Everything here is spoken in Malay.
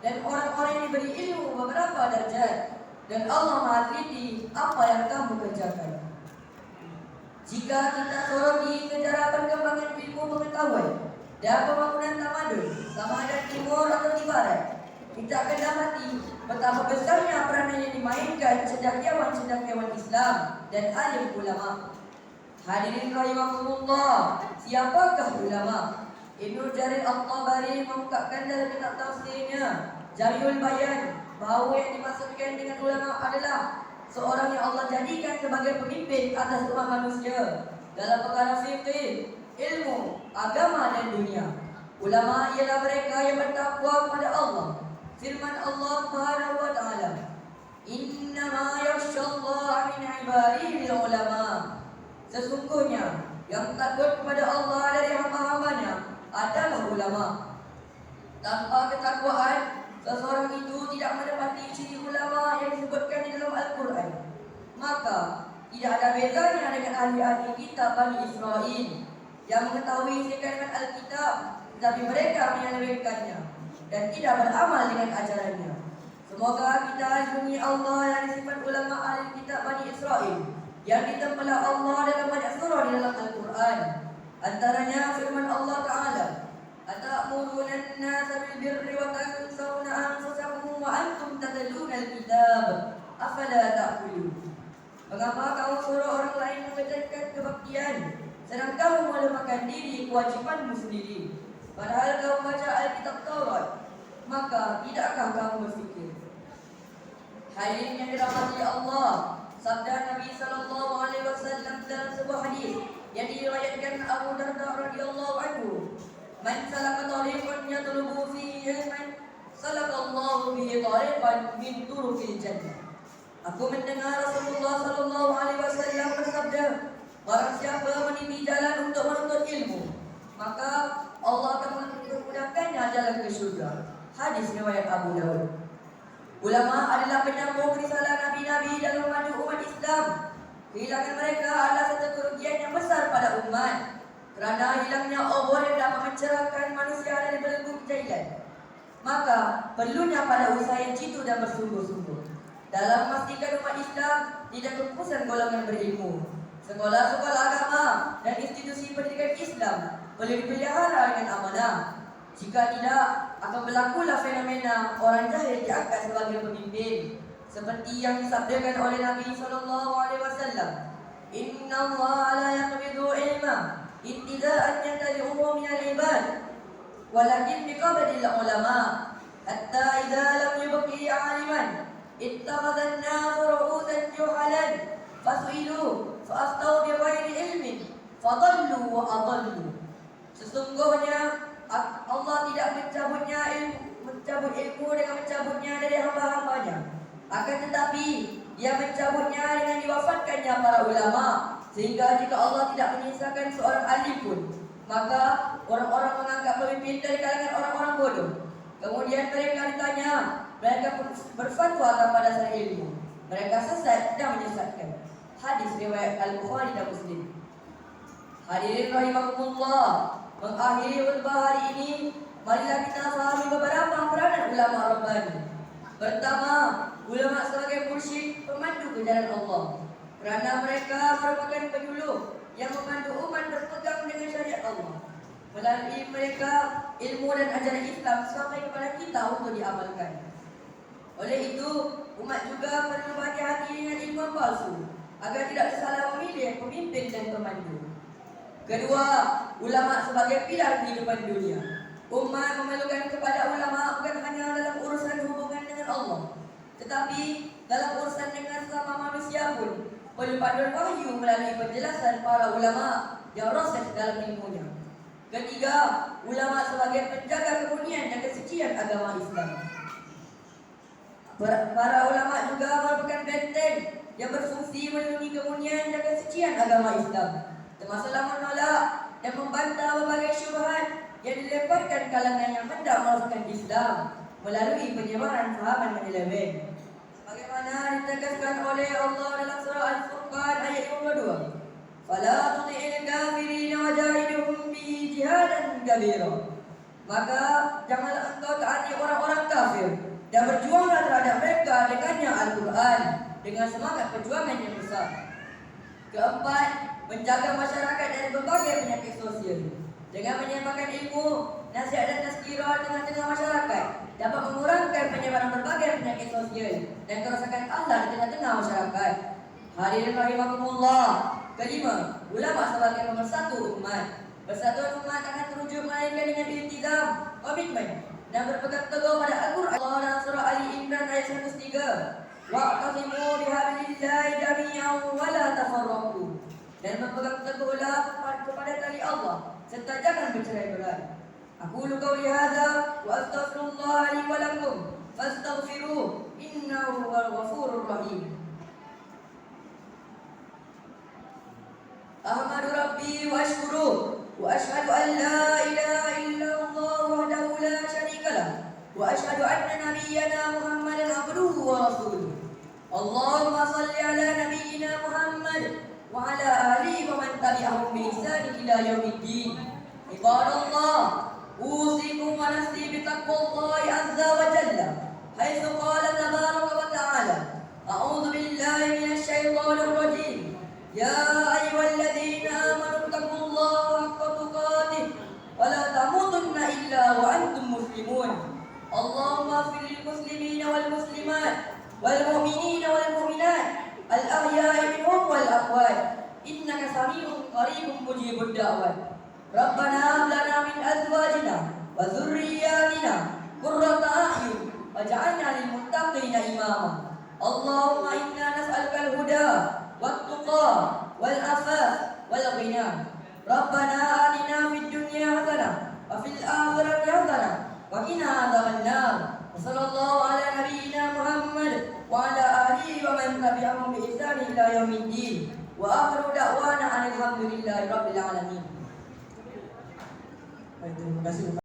dan orang-orang yang diberi ilmu beberapa derajat, dan Allah Maha teliti apa yang kamu kerjakan. Jika kita soroti sejarah perkembangan ilmu pengetahuan dan pembangunan tamadun sama ada timur atau di barat, kita akan dapati betapa besarnya peranan yang dimainkan cendekiawan-cendekiawan Islam dan alim ulama. Hadirin rahimakumullah, siapakah ulama? Ibnu Jarir At-Tabari mengungkapkan dalam kitab tafsirnya Jami'ul Bayan bahawa yang dimaksudkan dengan ulama adalah seorang yang Allah jadikan sebagai pemimpin atas umat manusia dalam perkara fikih, ilmu, agama dan dunia. Ulama ialah mereka yang bertakwa kepada Allah. Firman Allah Subhanahu wa taala, "Innama yakhshallaha min 'ibadihi ulama." Sesungguhnya yang takut kepada Allah dari hamba-hambanya adalah ulama. Tanpa ketakwaan, seseorang itu tidak mendapati ciri ulama yang disebutkan di dalam Al-Quran. Maka tidak ada bedanya dengan ahli-ahli kitab Bani Israel yang mengetahui isi kandungan Alkitab, tetapi mereka menyelewengkannya dan tidak beramal dengan ajarannya. Semoga kita ajungi Allah yang sifat ulama ahli kitab Bani Israel yang ditempatkan Allah dalam banyak surah di dalam Al-Quran. Antaranya firman Allah Ta'ala, "Atamuruna an-nasa bil birri wa tansawna anfusakum wa antum tatluna al-kitab, afala ta'qilun." Mengapa kamu suruh orang lain mengerjakan kebaktian sedang kamu melupakan diri kewajibanmu sendiri, padahal kamu baca Alkitab Taurat? Maka tidakkah kamu berfikir? Hadirin yang dirahmati Allah, sabda Nabi sallallahu alaihi wasallam dalam sebuah hadis yang diriwayatkan Abu Darda radhiyallahu anhu, "Man salaka tariqan yatlubu fihi ilman, salakallahu bihi tariqan min turuqil jannah." Aku mendengar Rasulullah sallallahu alaihi wasallam bersabda, "Barang siapa meniti jalan untuk menuntut ilmu, maka Allah akan memudahkannya jalan ke syurga." Hadis riwayat Abu Dawud. Ulama adalah penyambung risalah nabi-nabi dalam memandu umat Islam. Kehilangan mereka adalah satu kerugian yang besar pada umat, kerana hilangnya obor yang dapat mencerahkan manusia dari belenggu kejahilan. Maka perlunya pada usaha yang jitu dan bersungguh-sungguh dalam memastikan umat Islam tidak keputusan golongan berilmu. Sekolah-sekolah agama dan institusi pendidikan Islam perlu dipelihara dengan amanah. Jika tidak, akan berlakulah fenomena orang jahil diangkat sebagai pemimpin, seperti yang disabdakan oleh Nabi sallallahu alaihi wasallam, "Inna Allah la yaqbidu ilma intiza'an yantali'uhu min al-ibad, walakin biqabdil ulama, hatta idza lam yubqi 'aliman ittakhadha an-nas ru'usan juhalan fasu'ilu fa'aftau bighairi ilmin fadallu wa adallu." Sesungguhnya Allah tidak mencabut ilmu dengan mencabutnya dari hamba-hambanya. Akan tetapi Dia mencabutnya dengan diwafatkannya para ulama, sehingga jika Allah tidak menyisakan seorang alim pun, maka orang-orang menganggap pemimpin dari kalangan orang-orang bodoh. Kemudian mereka ditanya, mereka berfatwa tanpa dasar ilmu. Mereka sesat dan menyesatkan. Hadis riwayat Al-Bukhari dan Muslim. Hadirin rahimakumullah, mengakhiri khutbah hari ini, marilah kita fahami beberapa peranan ulama Rabbani. Pertama, ulama sebagai mursyid, pemandu ke jalan Allah, kerana mereka merupakan penyuluh yang memandu umat berpegang dengan syariat Allah. Melalui mereka, ilmu dan ajaran Islam sampai kepada kita untuk diamalkan. Oleh itu, umat juga perlu berhati-hati dengan ilmu palsu agar tidak salah memilih pemimpin dan pemandu. Kedua, ulama sebagai pilar kehidupan dunia. Umat memerlukan kepada ulama bukan hanya dalam urusan hubungan dengan Allah, tetapi dalam urusan dengan sesama manusia pun perlu panduan wahyu melalui penjelasan para ulama yang rasikh dalam ilmunya. Ketiga, ulama sebagai penjaga kemuliaan dan kesucian agama Islam. Para ulama juga merupakan benteng yang berfungsi melindungi kemuliaan dan kesucian agama Islam, termasuklah menolak dan membantah berbagai syubhat yang dilemparkan kalangan yang hendak merosakkan Islam melalui penyebaran fahaman menyeleweng. Sebagaimana ditegaskan oleh Allah dalam surah Al-Furqan ayat 52, "Fala tuti'il kafirin wajahidhum bihi jihadan kabira." Maka janganlah engkau taati orang-orang kafir dan berjuanglah terhadap mereka dengannya Al-Quran dengan semangat perjuangan yang besar. Keempat, menjaga masyarakat dari berbagai penyakit sosial dengan menyebarkan ilmu, nasihat dan tazkirah di tengah-tengah masyarakat dapat mengurangkan penyebaran berbagai penyakit sosial dan kerosakan akhlak di tengah-tengah masyarakat. Hadirin rahimakumullah. Kelima, ulama sebagai pemersatu umat. Persatuan umat akan terwujud melainkan dengan iltizam, komitmen dan berpegang teguh pada Al-Quran. Allah dalam surah Ali Imran ayat 103. Wa'tasimu bihablillahi jami'an wa la tafarraqu. Dan berpegang teguhlah kepada tali Allah serta jangan bercerai-berai. Aqulu qawli hadza wa astaghfirullah li wa lakum fastaghfiruh innahu huwal ghafurur rahim. Ahmadu Rabbi wa ashkuruh wa ashhadu an la ilaha illallah wahdahu la syarika lah wa ashhadu anna nabiyyana Muhammadan abduhu wa rasuluh. Allahumma salli ala nabiyyina Muhammad wa ala alihi wa man tabi'ahum bi ihsan ila yaumiddin. Ibadallah, usikum wa nafsi bi taqwallahi azza wa jalla haitsu qala tabaraka wa ta'ala a'udzu billahi minasy syaithanir rajim. Ya ayyuhalladzina amanu taqullaha haqqa tuqatih wa la tamutunna illa wa antum muslimun. Allahumma ighfir lil muslimina wal muslimat wal mu'minina wal mu'minat al ahya'i minhum wal amwat innaka sami'un qaribun mujibud da'wat. Rabbana hab lana min azwajina wa dhurriyyatina qurrata a'yun waj'alna lil muttaqina imama. Allahumma inna nas'aluka al huda والتقى والعفاف والغنى. ربنا آتنا في الدنيا حسنة وفي الآخرة حسنة وقنا عذاب النار. وصلى الله على نبينا محمد وعلى آله ومن تبعهم بإحسان إلى يوم الدين. وآخر دعوانا أن الحمد لله رب العالمين. Terima kasih.